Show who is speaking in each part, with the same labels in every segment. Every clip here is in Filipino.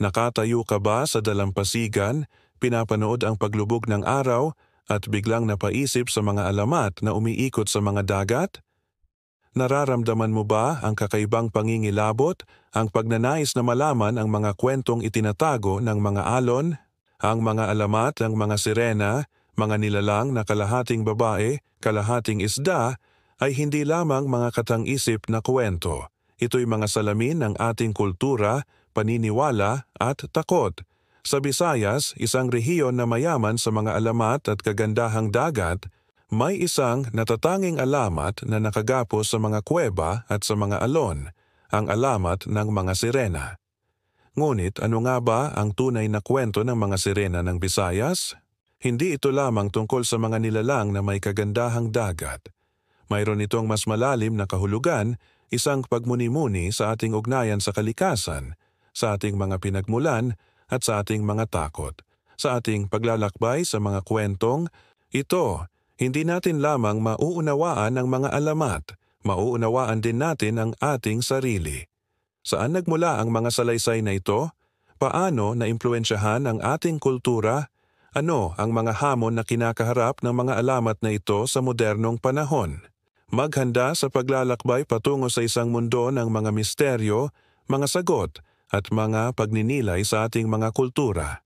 Speaker 1: Nakatayo ka ba sa dalampasigan, pinapanood ang paglubog ng araw at biglang napaisip sa mga alamat na umiikot sa mga dagat? Nararamdaman mo ba ang kakaibang pangingilabot, ang pagnanais na malaman ang mga kwentong itinatago ng mga alon, ang mga alamat ng mga sirena, mga nilalang na kalahating babae, kalahating isda, ay hindi lamang mga katang-isip na kwento. Ito'y mga salamin ng ating kultura, paniniwala at takot. Sa Visayas, isang rehiyon na mayaman sa mga alamat at kagandahang dagat, may isang natatanging alamat na nakagapos sa mga kuweba at sa mga alon, ang alamat ng mga sirena. Ngunit ano nga ba ang tunay na kwento ng mga sirena ng Visayas? Hindi ito lamang tungkol sa mga nilalang na may kagandahang dagat. Mayroon itong mas malalim na kahulugan, isang pagmuni-muni sa ating ugnayan sa kalikasan, sa ating mga pinagmulan at sa ating mga takot. Sa ating paglalakbay sa mga kwentong ito, hindi natin lamang mauunawaan ang mga alamat, mauunawaan din natin ang ating sarili. Saan nagmula ang mga salaysay na ito? Paano naimpluwensyahan ang ating kultura? Ano ang mga hamon na kinakaharap ng mga alamat na ito sa modernong panahon? Maghanda sa paglalakbay patungo sa isang mundo ng mga misteryo, mga sagot, at mga pagninilay sa ating mga kultura.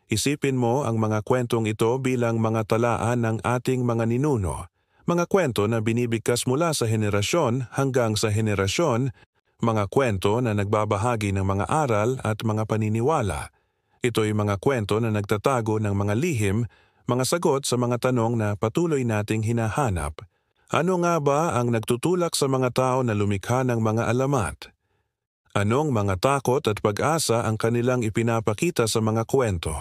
Speaker 1: Isipin mo ang mga kwentong ito bilang mga talaan ng ating mga ninuno, mga kwento na binibigkas mula sa henerasyon hanggang sa henerasyon, mga kwento na nagbabahagi ng mga aral at mga paniniwala. Ito'y mga kwento na nagtatago ng mga lihim, mga sagot sa mga tanong na patuloy nating hinahanap. Ano nga ba ang nagtutulak sa mga tao na lumikha ng mga alamat? Anong mga takot at pag-asa ang kanilang ipinapakita sa mga kwento?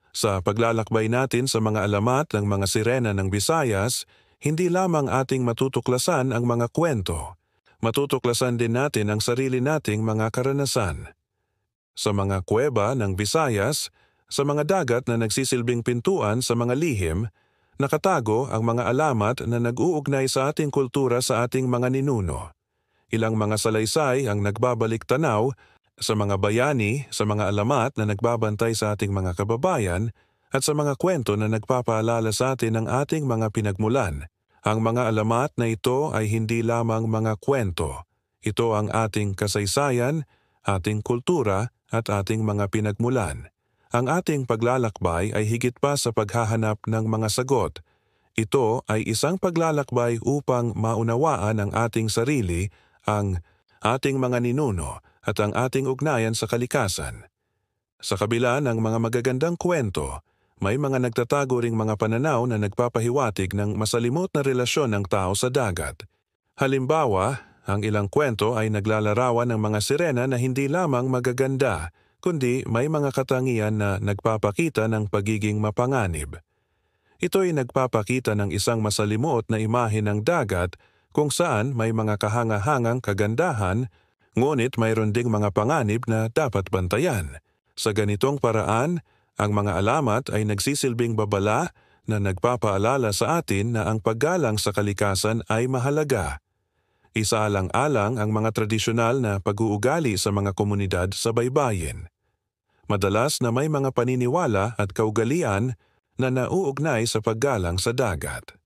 Speaker 1: Sa paglalakbay natin sa mga alamat ng mga sirena ng Visayas, hindi lamang ating matutuklasan ang mga kwento. Matutuklasan din natin ang sarili nating mga karanasan. Sa mga kuweba ng Visayas, sa mga dagat na nagsisilbing pintuan sa mga lihim, nakatago ang mga alamat na nag-uugnay sa ating kultura sa ating mga ninuno. Ilang mga salaysay ang nagbabalik tanaw sa mga bayani, sa mga alamat na nagbabantay sa ating mga kababayan, at sa mga kwento na nagpapaalala sa atin ng ating mga pinagmulan. Ang mga alamat na ito ay hindi lamang mga kwento. Ito ang ating kasaysayan, ating kultura, at ating mga pinagmulan. Ang ating paglalakbay ay higit pa sa paghahanap ng mga sagot. Ito ay isang paglalakbay upang maunawaan ang ating sarili, ang ating mga ninuno, at ang ating ugnayan sa kalikasan. Sa kabila ng mga magagandang kwento, may mga nagtatago ring mga pananaw na nagpapahiwatig ng masalimot na relasyon ng tao sa dagat. Halimbawa, ang ilang kwento ay naglalarawan ng mga sirena na hindi lamang magaganda, kundi may mga katangian na nagpapakita ng pagiging mapanganib. Ito'y nagpapakita ng isang masalimuot na imahe ng dagat kung saan may mga kahangahangang kagandahan, ngunit mayroon ding mga panganib na dapat bantayan. Sa ganitong paraan, ang mga alamat ay nagsisilbing babala na nagpapaalala sa atin na ang paggalang sa kalikasan ay mahalaga. Isaalang-alang ang mga tradisyonal na pag-uugali sa mga komunidad sa baybayin. Madalas na may mga paniniwala at kaugalian na nauugnay sa paggalang sa dagat.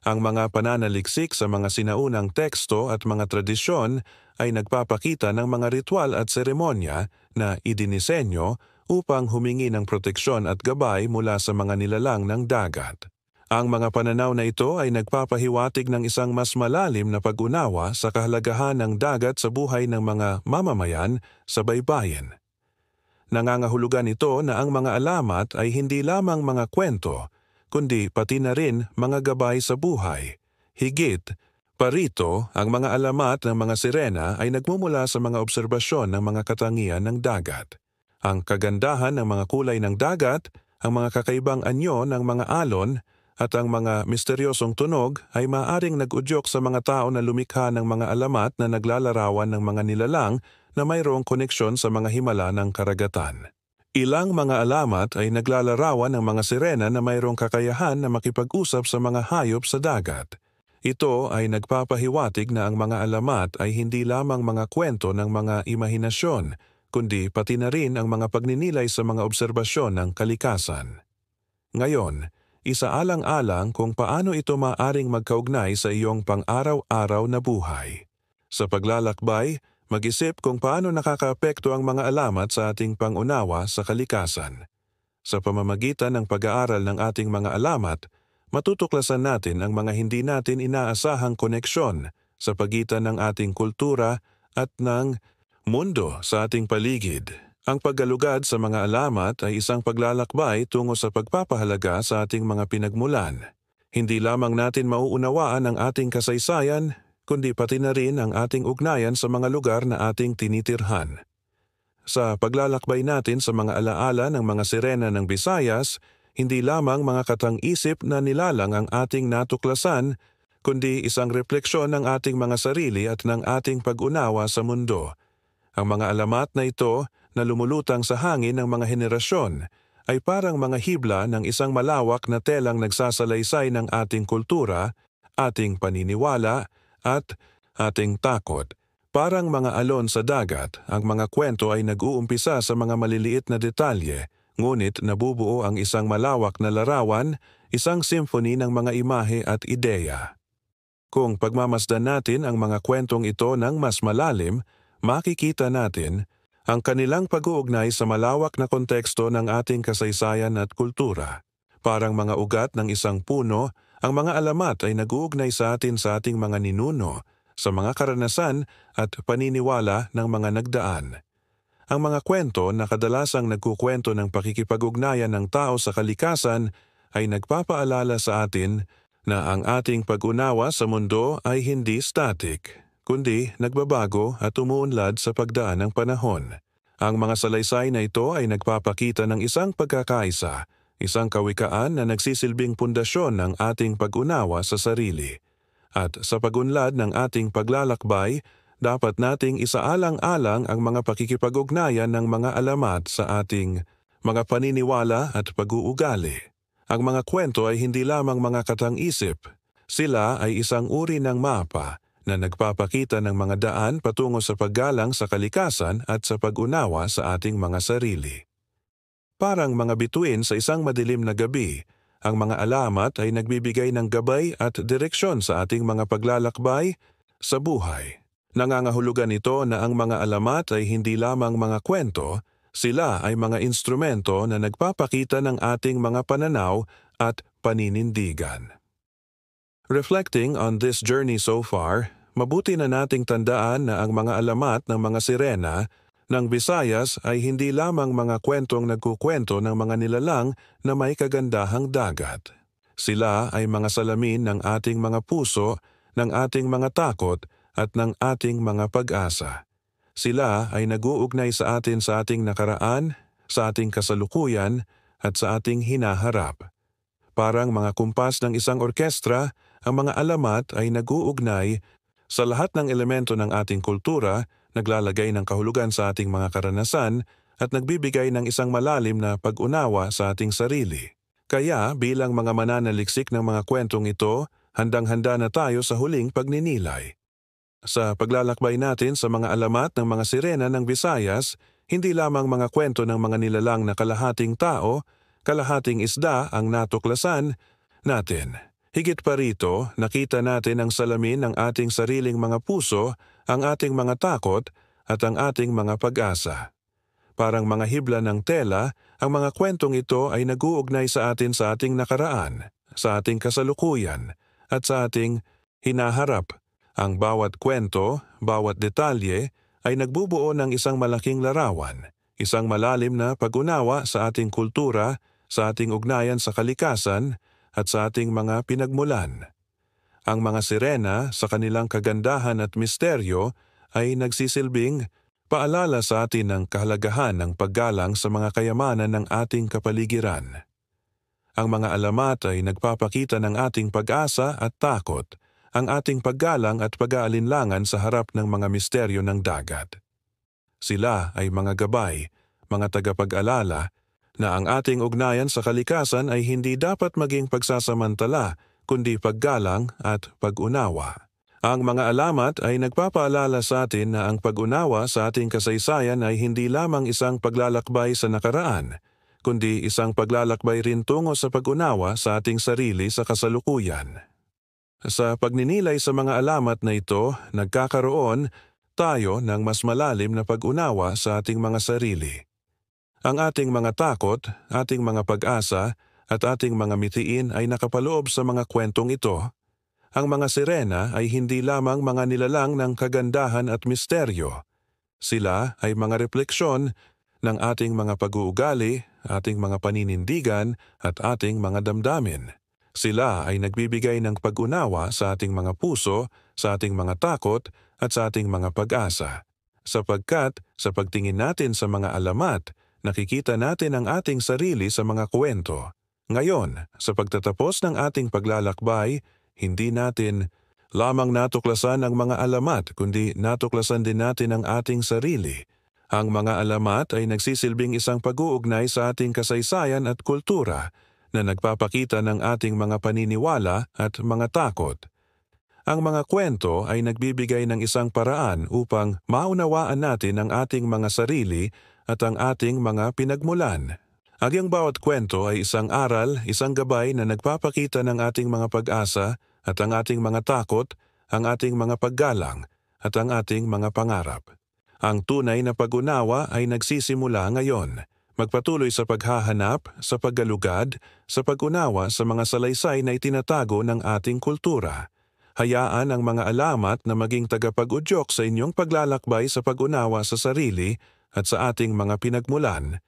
Speaker 1: Ang mga pananaliksik sa mga sinaunang teksto at mga tradisyon ay nagpapakita ng mga ritual at seremonya na idinisenyo upang humingi ng proteksyon at gabay mula sa mga nilalang ng dagat. Ang mga pananaw na ito ay nagpapahiwatig ng isang mas malalim na pag-unawa sa kahalagahan ng dagat sa buhay ng mga mamamayan sa baybayin. Nangangahulugan ito na ang mga alamat ay hindi lamang mga kwento, kundi pati na rin mga gabay sa buhay. Higit, parito, ang mga alamat ng mga sirena ay nagmumula sa mga obserbasyon ng mga katangian ng dagat. Ang kagandahan ng mga kulay ng dagat, ang mga kakaibang anyo ng mga alon, at ang mga misteryosong tunog ay maaaring nag-udyok sa mga tao na lumikha ng mga alamat na naglalarawan ng mga nilalang na mayroong koneksyon sa mga himala ng karagatan. Ilang mga alamat ay naglalarawan ng mga sirena na mayroong kakayahan na makipag-usap sa mga hayop sa dagat. Ito ay nagpapahiwatig na ang mga alamat ay hindi lamang mga kwento ng mga imahinasyon, kundi pati na rin ang mga pagninilay sa mga obserbasyon ng kalikasan. Ngayon, isaalang-alang kung paano ito maaring magkaugnay sa iyong pang-araw-araw na buhay. Sa paglalakbay, mag-isip kung paano nakakaapekto ang mga alamat sa ating pangunawa sa kalikasan. Sa pamamagitan ng pag-aaral ng ating mga alamat, matutuklasan natin ang mga hindi natin inaasahang koneksyon sa pagitan ng ating kultura at ng mundo sa ating paligid. Ang paggalugad sa mga alamat ay isang paglalakbay tungo sa pagpapahalaga sa ating mga pinagmulan. Hindi lamang natin mauunawaan ang ating kasaysayan, kundi pati na rin ang ating ugnayan sa mga lugar na ating tinitirhan. Sa paglalakbay natin sa mga alaala ng mga sirena ng Visayas, hindi lamang mga katang-isip na nilalang ang ating natuklasan, kundi isang refleksyon ng ating mga sarili at ng ating pag-unawa sa mundo. Ang mga alamat na ito na lumulutang sa hangin ng mga henerasyon ay parang mga hibla ng isang malawak na telang nagsasalaysay ng ating kultura, ating paniniwala, at ating takot. Parang mga alon sa dagat, ang mga kwento ay nag-uumpisa sa mga maliliit na detalye, ngunit nabubuo ang isang malawak na larawan, isang symphony ng mga imahe at ideya. Kung pagmamasdan natin ang mga kwentong ito ng mas malalim, makikita natin ang kanilang pag-uugnay sa malawak na konteksto ng ating kasaysayan at kultura. Parang mga ugat ng isang puno, ang mga alamat ay nag-uugnay sa atin sa ating mga ninuno, sa mga karanasan at paniniwala ng mga nagdaan. Ang mga kwento na kadalasang nagkukwento ng pakikipag-ugnayan ng tao sa kalikasan ay nagpapaalala sa atin na ang ating pag-unawa sa mundo ay hindi static, kundi nagbabago at umuunlad sa pagdaan ng panahon. Ang mga salaysay na ito ay nagpapakita ng isang pagkakaisa, isang kawikaan na nagsisilbing pundasyon ng ating pag-unawa sa sarili. At sa pag-unlad ng ating paglalakbay, dapat nating isaalang-alang ang mga pakikipag-ugnayan ng mga alamat sa ating mga paniniwala at pag-uugali. Ang mga kwento ay hindi lamang mga katang-isip. Sila ay isang uri ng mapa na nagpapakita ng mga daan patungo sa paggalang sa kalikasan at sa pag-unawa sa ating mga sarili. Parang mga bituin sa isang madilim na gabi, ang mga alamat ay nagbibigay ng gabay at direksyon sa ating mga paglalakbay sa buhay. Nangangahulugan ito na ang mga alamat ay hindi lamang mga kwento, sila ay mga instrumento na nagpapakita ng ating mga pananaw at paninindigan. Reflecting on this journey so far, mabuti na nating tandaan na ang mga alamat ng mga sirena ng Visayas ay hindi lamang mga kwentong nagkukwento ng mga nilalang na may kagandahang dagat. Sila ay mga salamin ng ating mga puso, ng ating mga takot at ng ating mga pag-asa. Sila ay nag-uugnay sa atin sa ating nakaraan, sa ating kasalukuyan at sa ating hinaharap. Parang mga kumpas ng isang orkestra, ang mga alamat ay nag-uugnay sa lahat ng elemento ng ating kultura, naglalagay ng kahulugan sa ating mga karanasan at nagbibigay ng isang malalim na pag-unawa sa ating sarili. Kaya bilang mga mananaliksik ng mga kwentong ito, handang-handa na tayo sa huling pagninilay. Sa paglalakbay natin sa mga alamat ng mga sirena ng Visayas, hindi lamang mga kwento ng mga nilalang na kalahating tao, kalahating isda ang natuklasan natin. Higit pa rito, nakita natin ang salamin ng ating sariling mga puso, ang ating mga takot at ang ating mga pag-asa. Parang mga hibla ng tela, ang mga kwentong ito ay nag-uugnay sa atin sa ating nakaraan, sa ating kasalukuyan, at sa ating hinaharap. Ang bawat kwento, bawat detalye, ay nagbubuo ng isang malaking larawan, isang malalim na pag-unawa sa ating kultura, sa ating ugnayan sa kalikasan, at sa ating mga pinagmulan. Ang mga sirena sa kanilang kagandahan at misteryo ay nagsisilbing paalala sa atin ng kahalagahan ng paggalang sa mga kayamanan ng ating kapaligiran. Ang mga alamat ay nagpapakita ng ating pag-asa at takot, ang ating paggalang at pag-aalinlangan sa harap ng mga misteryo ng dagat. Sila ay mga gabay, mga tagapag-alala, na ang ating ugnayan sa kalikasan ay hindi dapat maging pagsasamantala, kundi paggalang at pag-unawa. Ang mga alamat ay nagpapaalala sa atin na ang pag-unawa sa ating kasaysayan ay hindi lamang isang paglalakbay sa nakaraan, kundi isang paglalakbay rin tungo sa pag-unawa sa ating sarili sa kasalukuyan. Sa pagninilay sa mga alamat na ito, nagkakaroon tayo ng mas malalim na pag-unawa sa ating mga sarili. Ang ating mga takot, ating mga pag-asa, at ating mga mitiin ay nakapaloob sa mga kwentong ito. Ang mga sirena ay hindi lamang mga nilalang ng kagandahan at misteryo. Sila ay mga refleksyon ng ating mga pag-uugali, ating mga paninindigan at ating mga damdamin. Sila ay nagbibigay ng pag-unawa sa ating mga puso, sa ating mga takot at sa ating mga pag-asa. Sapagkat sa pagtingin natin sa mga alamat, nakikita natin ang ating sarili sa mga kwento. Ngayon, sa pagtatapos ng ating paglalakbay, hindi natin lamang natuklasan ang mga alamat, kundi natuklasan din natin ang ating sarili. Ang mga alamat ay nagsisilbing isang pag-uugnay sa ating kasaysayan at kultura na nagpapakita ng ating mga paniniwala at mga takot. Ang mga kwento ay nagbibigay ng isang paraan upang maunawaan natin ang ating mga sarili at ang ating mga pinagmulan. Ang bawat kwento ay isang aral, isang gabay na nagpapakita ng ating mga pag-asa at ang ating mga takot, ang ating mga paggalang at ang ating mga pangarap. Ang tunay na pag-unawa ay nagsisimula ngayon. Magpatuloy sa paghahanap, sa paggalugad, sa pag-unawa sa mga salaysay na itinatago ng ating kultura. Hayaan ang mga alamat na maging tagapag-udyok sa inyong paglalakbay sa pag-unawa sa sarili at sa ating mga pinagmulan.